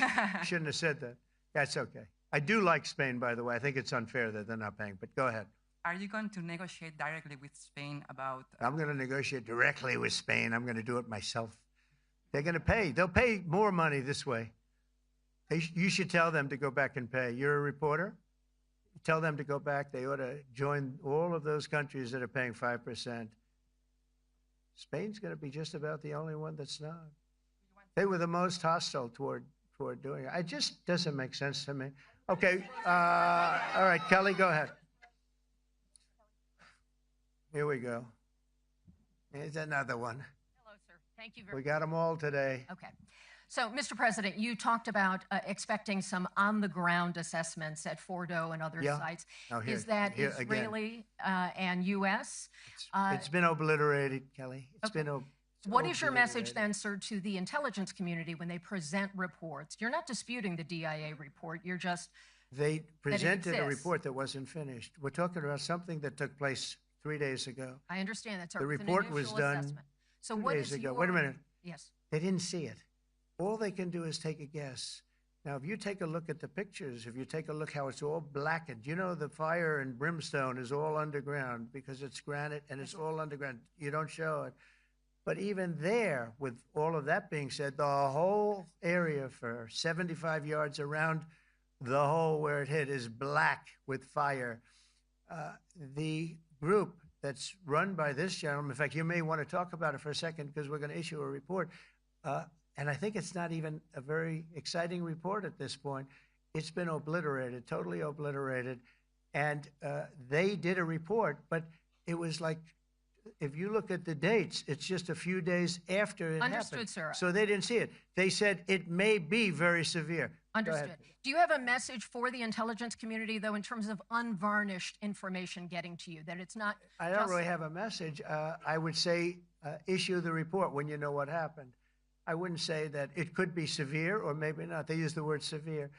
[SPEAKER 1] Shouldn't have said that. That's okay. I do like Spain, by the way. I think it's unfair that they're not paying, but go ahead.
[SPEAKER 16] Are you going to negotiate directly with Spain about...
[SPEAKER 1] I'm going to negotiate directly with Spain. I'm going to do it myself. They're going to pay. They'll pay more money this way. You should tell them to go back and pay. You're a reporter? Tell them to go back. They ought to join all of those countries that are paying 5%. Spain's going to be just about the only one that's not. They were the most hostile toward doing it. It just doesn't make sense to me. Okay. All right, Kelly, go ahead. Here we go. Here's another one.
[SPEAKER 17] Hello, sir. Thank you very much.
[SPEAKER 1] We got them all today.
[SPEAKER 17] Okay. So, Mr. President, you talked about expecting some on-the-ground assessments at Fordo and other sites.
[SPEAKER 1] Now here,
[SPEAKER 17] Is that
[SPEAKER 1] here
[SPEAKER 17] Israeli and U.S.?
[SPEAKER 1] It's been obliterated, Kelly. It's been
[SPEAKER 17] What is your message then, sir, to the intelligence community when they present reports? You're not disputing the DIA report. You're just
[SPEAKER 1] They presented a
[SPEAKER 17] exists.
[SPEAKER 1] report that wasn't finished. We're talking about something that took place 3 days ago.
[SPEAKER 17] I understand that, sir.
[SPEAKER 1] The
[SPEAKER 17] It's an
[SPEAKER 1] report was
[SPEAKER 17] initial
[SPEAKER 1] done
[SPEAKER 17] assessment. So
[SPEAKER 1] 2
[SPEAKER 17] what
[SPEAKER 1] days
[SPEAKER 17] is
[SPEAKER 1] ago.
[SPEAKER 17] your-
[SPEAKER 1] Wait a minute.
[SPEAKER 17] Yes.
[SPEAKER 1] They didn't see it. All they can do is take a guess. Now, if you take a look at the pictures, if you take a look how it's all blackened, you know the fire and brimstone is all underground because it's granite and it's all underground. You don't show it. But even there, with all of that being said, the whole area for 75 yards around the hole where it hit is black with fire. The group that's run by this gentleman, in fact, you may want to talk about it for a second because we're going to issue a report. And I think it's not even a very exciting report at this point. It's been obliterated, totally obliterated. And they did a report, but it was like, if you look at the dates, it's just a few days after it
[SPEAKER 17] Understood,
[SPEAKER 1] happened.
[SPEAKER 17] sir.
[SPEAKER 1] So they didn't see it. They said it may be very severe. Go
[SPEAKER 17] Understood.
[SPEAKER 1] ahead.
[SPEAKER 17] Do you have a message for the intelligence community, though, in terms of unvarnished information getting to you, that it's not
[SPEAKER 1] I don't
[SPEAKER 17] just-
[SPEAKER 1] really have a message. I would say issue the report when you know what happened. I wouldn't say that it could be severe or maybe not. They use the word severe.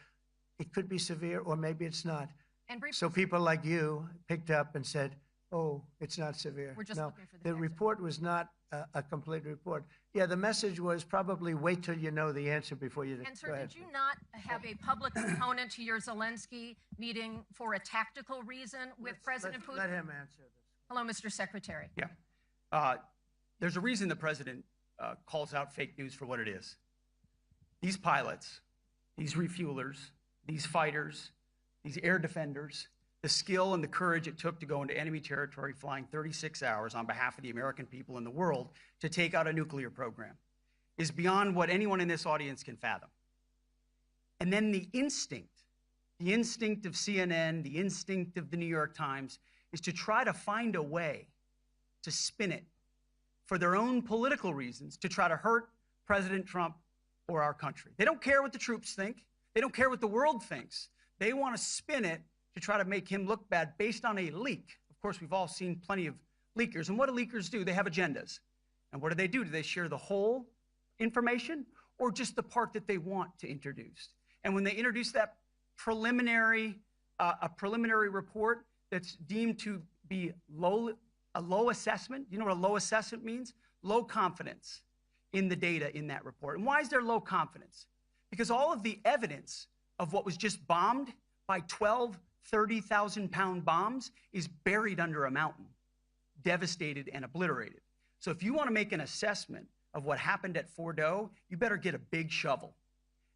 [SPEAKER 1] It could be severe or maybe it's not.
[SPEAKER 17] And briefly,
[SPEAKER 1] So people like you picked up and said, oh, it's not severe.
[SPEAKER 17] We're just
[SPEAKER 1] no,
[SPEAKER 17] looking for the
[SPEAKER 1] the
[SPEAKER 17] facts.
[SPEAKER 1] report was not a complete report. Yeah, the message was probably wait till you know the answer before you.
[SPEAKER 17] And
[SPEAKER 1] go
[SPEAKER 17] sir,
[SPEAKER 1] ahead.
[SPEAKER 17] did you not have a public component to your Zelensky meeting for a tactical reason with President Putin?
[SPEAKER 1] Let him answer this.
[SPEAKER 17] Hello, Mr. Secretary.
[SPEAKER 18] Yeah. There's a reason the president calls out fake news for what it is. These pilots, these refuelers, these fighters, these air defenders, the skill and the courage it took to go into enemy territory flying 36 hours on behalf of the American people and the world to take out a nuclear program is beyond what anyone in this audience can fathom. And then the instinct of CNN, the instinct of the New York Times is to try to find a way to spin it for their own political reasons to try to hurt President Trump or our country. They don't care what the troops think. They don't care what the world thinks. They want to spin it to try to make him look bad based on a leak. Of course, we've all seen plenty of leakers. And what do leakers do? They have agendas. And what do? Do they share the whole information or just the part that they want to introduce? And when they introduce that preliminary report that's deemed to be a low assessment, you know what a low assessment means? Low confidence in the data in that report. And why is there low confidence? Because all of the evidence of what was just bombed by 12 30,000-pound bombs is buried under a mountain, devastated and obliterated. So if you want to make an assessment of what happened at Fordo, you better get a big shovel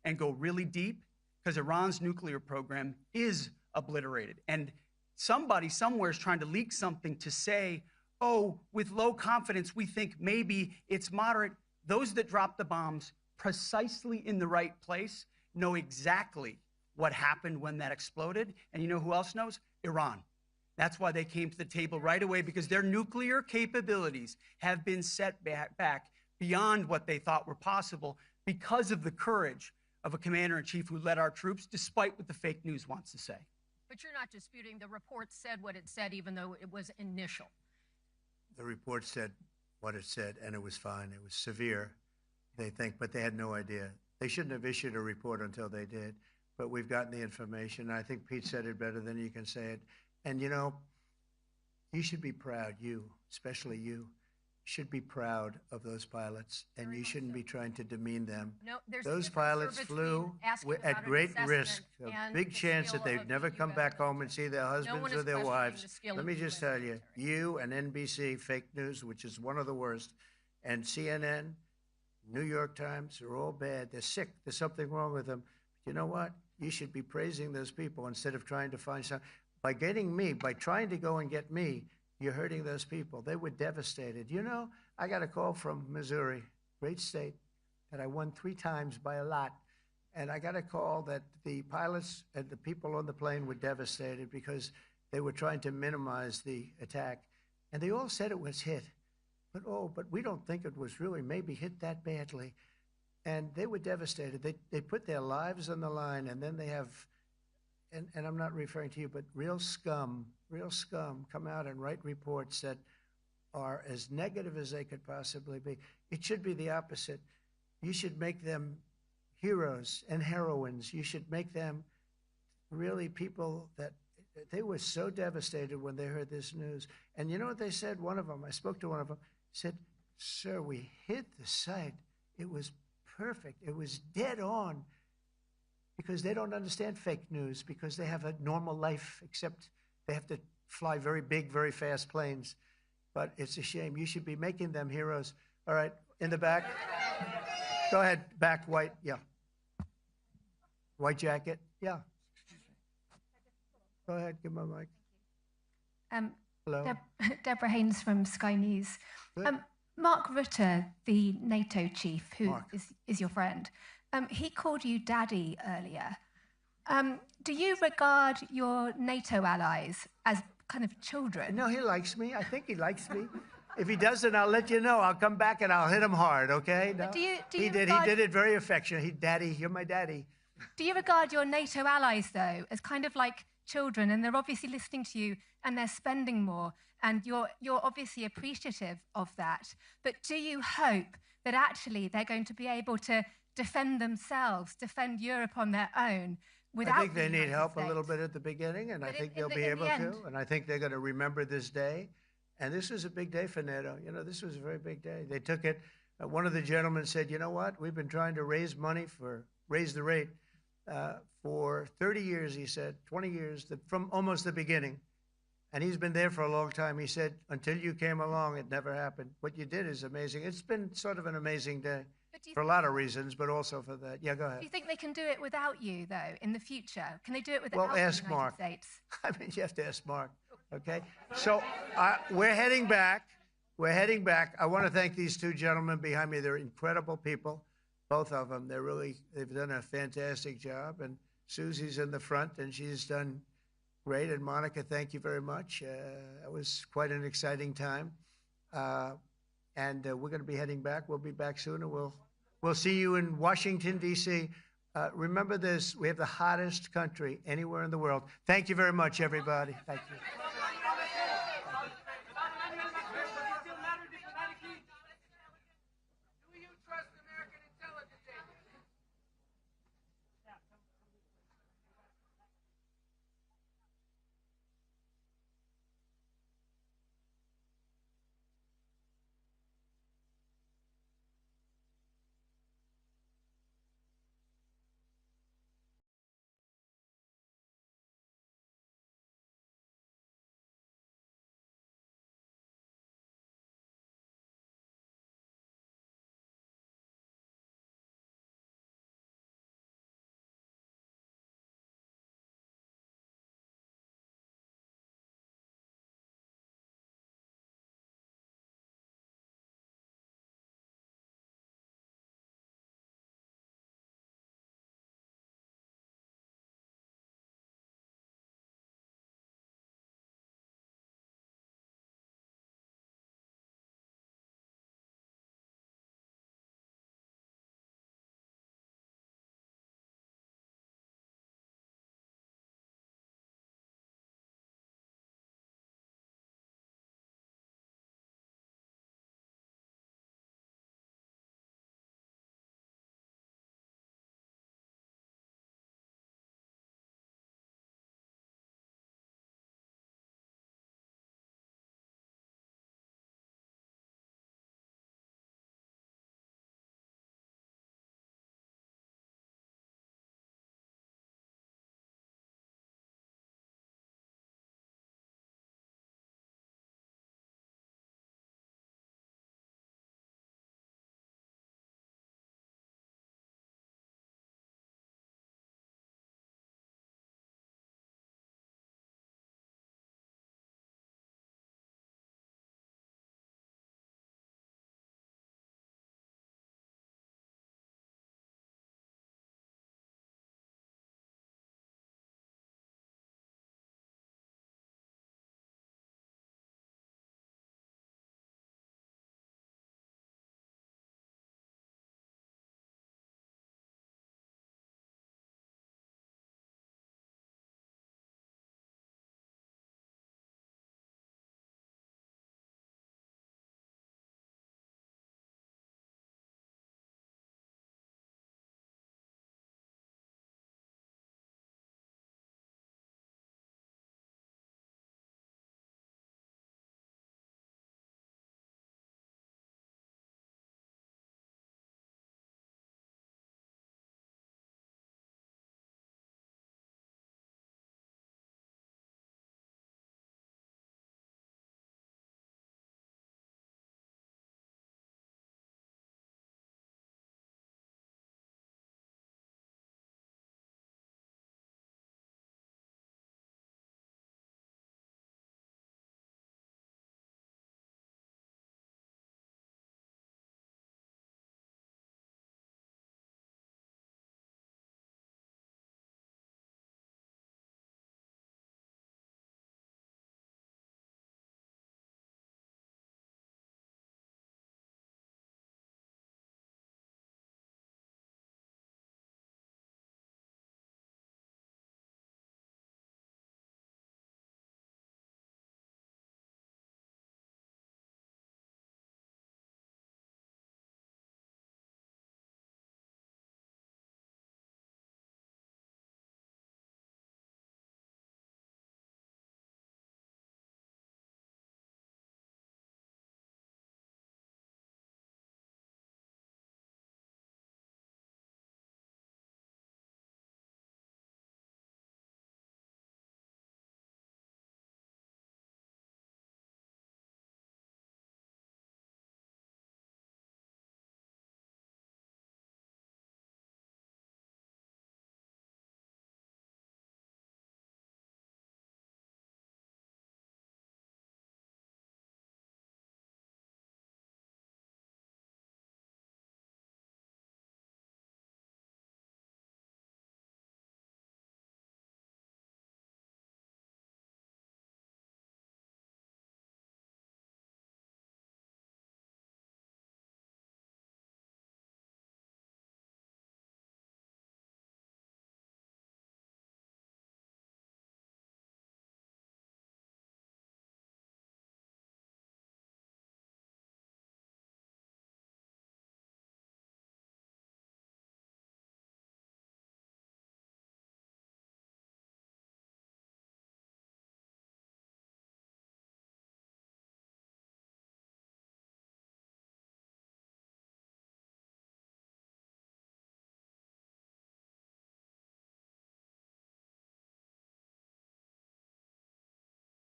[SPEAKER 18] and go really deep because Iran's nuclear program is obliterated. And somebody somewhere is trying to leak something to say, oh, with low confidence, we think maybe it's moderate. Those that dropped the bombs precisely in the right place know exactly what happened when that exploded. And you know who else knows? Iran. That's why they came to the table right away, because their nuclear capabilities have been set back beyond what they thought were possible because of the courage of a commander-in-chief who led our troops, despite what the fake news wants to say.
[SPEAKER 17] But you're not disputing the report said what it said, even though it was initial.
[SPEAKER 1] The report said what it said, and it was fine. It was severe, they think, but they had no idea. They shouldn't have issued a report until they did. But we've gotten the information. I think Pete said it better than you can say it. And, you know, you should be proud, you, especially you, should be proud of those pilots, and you shouldn't be trying to demean them.
[SPEAKER 17] No, there's a
[SPEAKER 1] Those
[SPEAKER 17] difference, sir,
[SPEAKER 1] pilots
[SPEAKER 17] between
[SPEAKER 1] flew
[SPEAKER 17] asking
[SPEAKER 1] at
[SPEAKER 17] about an
[SPEAKER 1] great
[SPEAKER 17] assessment
[SPEAKER 1] risk, a
[SPEAKER 17] and
[SPEAKER 1] big
[SPEAKER 17] the
[SPEAKER 1] chance
[SPEAKER 17] skill
[SPEAKER 1] that they'd
[SPEAKER 17] of
[SPEAKER 1] never
[SPEAKER 17] the
[SPEAKER 1] come
[SPEAKER 17] US
[SPEAKER 1] back home and see their
[SPEAKER 17] one
[SPEAKER 1] husbands
[SPEAKER 17] is
[SPEAKER 1] or their
[SPEAKER 17] questioning
[SPEAKER 1] wives.
[SPEAKER 17] the skill
[SPEAKER 1] Let
[SPEAKER 17] of
[SPEAKER 1] me
[SPEAKER 17] the
[SPEAKER 1] just
[SPEAKER 17] US
[SPEAKER 1] tell you, you and NBC, fake news, which is one of the worst, and CNN, New York Times, are all bad. They're sick. There's something wrong with them. But you know what? You should be praising those people instead of trying to find some. By getting me, by trying to go and get me, you're hurting those people. They were devastated. You know, I got a call from Missouri, great state, that I won 3 times by a lot. And I got a call that the pilots and the people on the plane were devastated because they were trying to minimize the attack. And they all said it was hit. But we don't think it was really maybe hit that badly. And they were devastated. They put their lives on the line, and then they have, and I'm not referring to you, but real scum come out and write reports that are as negative as they could possibly be. It should be the opposite. You should make them heroes and heroines. You should make them really people that they were so devastated when they heard this news. And you know what they said? One of them, I spoke to one of them, said, "Sir, we hit the site. It was perfect. It was dead on." Because they don't understand fake news, because they have a normal life, except they have to fly very big, very fast planes. But it's a shame. You should be making them heroes. All right, in the back. Go ahead, back, white, yeah. White jacket, yeah. Go ahead, give him a mic. Hello.
[SPEAKER 19] Deborah Haynes from Sky News.
[SPEAKER 1] Good.
[SPEAKER 19] Mark Rutte, the NATO chief, who is your friend, he called you daddy earlier. Do you regard your NATO allies as kind of children?
[SPEAKER 1] No, he likes me. I think he likes me. If he doesn't, I'll let you know. I'll come back and I'll hit him hard, okay? No? He did it very affectionate. Daddy, you're my daddy.
[SPEAKER 19] Do you regard your NATO allies, though, as kind of like children, and they're obviously listening to you and they're spending more, and you're obviously appreciative of that, but do you hope that actually they're going to be able to defend themselves, defend Europe on their own without
[SPEAKER 1] I think they
[SPEAKER 19] the
[SPEAKER 1] need
[SPEAKER 19] United
[SPEAKER 1] help a
[SPEAKER 19] States?
[SPEAKER 1] little bit at the beginning, and I think they'll be able to, and I think they're going to remember this day. And this was a big day for NATO. You know, this was a very big day. They took it. One of the gentlemen said, "You know what? We've been trying to raise money raise the rate for 30 years," he said, 20 years, from almost the beginning. And he's been there for a long time. He said, "Until you came along, it never happened. What you did is amazing." It's been sort of an amazing day for a lot of reasons, but also for that. Yeah, go ahead.
[SPEAKER 19] Do you think they can do it without you, though, in the future? Can they do it without
[SPEAKER 1] Well,
[SPEAKER 19] the
[SPEAKER 1] ask
[SPEAKER 19] United
[SPEAKER 1] Mark.
[SPEAKER 19] States?
[SPEAKER 1] I mean, you have to ask Mark, okay? So we're heading back. We're heading back. I want to thank these two gentlemen behind me. They're incredible people, both of them. They've done a fantastic job. And Susie's in the front, and she's done great. And Monica, thank you very much. It was quite an exciting time. And we're going to be heading back. We'll be back soon, and we'll see you in Washington, D.C. Remember this, we have the hottest country anywhere in the world. Thank you very much, everybody. Thank you.